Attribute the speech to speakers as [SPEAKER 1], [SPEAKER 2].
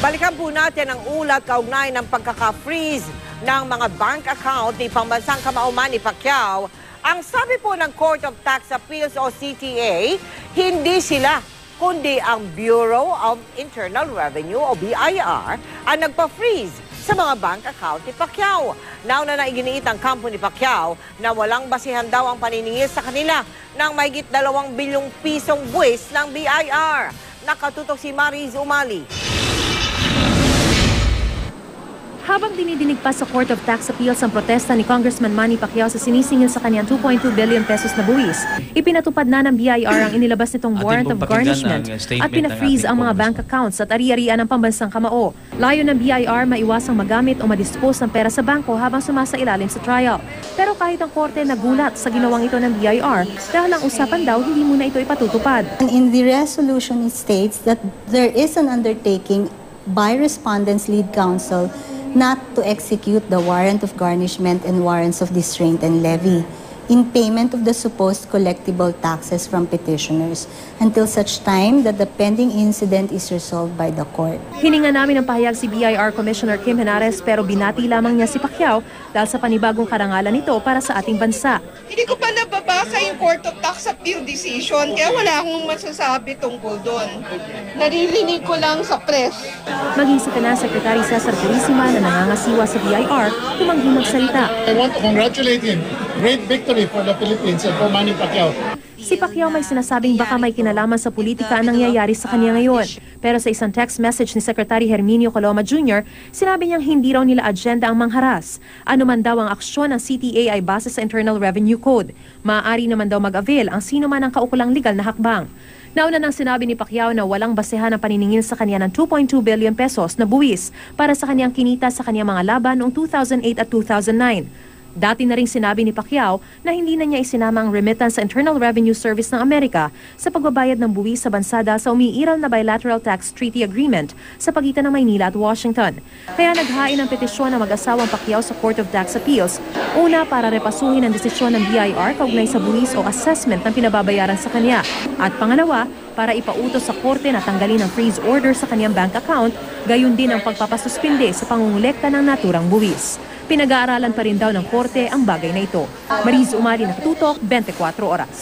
[SPEAKER 1] Balikan po natin ang ulat kaugnay ng pagkaka-freeze ng mga bank account ni Pambansang Kamao Manny Pacquiao. Ang sabi po ng Court of Tax Appeals o CTA, hindi sila kundi ang Bureau of Internal Revenue o BIR ang nagpa-freeze sa mga bank account ni Pacquiao. Nauna na iginiit ang kampo ni Pacquiao na walang basihan daw ang paniningil sa kanila ng mahigit 2 bilyong pisong buwis ng BIR. Nakatutok si Mariz Umali.
[SPEAKER 2] Habang dinidinig pa sa Court of Tax Appeals ang protesta ni Congressman Manny Pacquiao sa sinisingil sa kanyang 2.2 billion pesos na buwis, ipinatupad na ng BIR ang inilabas nitong warrant of garnishment at pina-freeze ang mga bank accounts at ari-arian ng Pambansang Kamao. Layo ng BIR maiwasang magamit o madispose ng pera sa bangko habang sumasailalim sa trial. Pero kahit ang korte nagulat sa ginawang ito ng BIR dahil ang usapan daw hindi muna ito ipatutupad.
[SPEAKER 3] In the resolution, it states that there is an undertaking by respondents' lead counsel not to execute the warrant of garnishment and warrants of distraint and levy in payment of the supposed collectible taxes from petitioners until such time that the pending incident is resolved by the court.
[SPEAKER 2] Hininga namin ang pahayag si BIR Commissioner Kim Henares pero binati lamang niya si Pacquiao dahil sa panibagong karangalan nito para sa ating bansa.
[SPEAKER 4] Hindi ko pa nababasa yung Court of Tax Appeal decision kaya wala akong masasabi tungkol doon. Naririnig ko lang sa press.
[SPEAKER 2] Maging si Finance Secretary Cesar Purisima na nangangasiwa sa BIR, tumanggi magsalita.
[SPEAKER 5] I want to congratulate him. Great victory for the Philippines and for Manny Pacquiao.
[SPEAKER 2] Si Pacquiao may sinasabing baka may kinalaman sa politika ang nangyayari sa kanya ngayon. Pero sa isang text message ni Secretary Herminio Coloma Jr., sinabi niyang hindi raw nila agenda ang mangharas. Ano man daw ang aksyon ng CTA ay base sa Internal Revenue Code. Maaari naman daw mag-avail ang sino man ang kaukulang legal na hakbang. Nauna nang sinabi ni Pacquiao na walang basehan ang paniningil sa kanya ng 2.2 billion pesos na buwis para sa kanyang kinita sa kanyang mga laban noong 2008 at 2009. Dati na ring sinabi ni Pacquiao na hindi na niya isinama ang remittance sa Internal Revenue Service ng Amerika sa pagbabayad ng buwis sa bansa dahil sa umiiral na bilateral tax treaty agreement sa pagitan ng Maynila at Washington. Kaya naghain ng petisyon ng mag-asawang Pacquiao sa Court of Tax Appeals. Una, para repasuhin ang desisyon ng BIR kaugnay sa buwis o assessment ng pinababayaran sa kanya. At pangalawa, para ipautos sa korte na tanggalin ang freeze order sa kanyang bank account, gayon din ang pagpapasuspinde sa pangungulekta ng naturang buwis. Pinag-aaralan pa rin daw ng korte ang bagay na ito. Mariz Umali, Nakatutok, 24 Oras.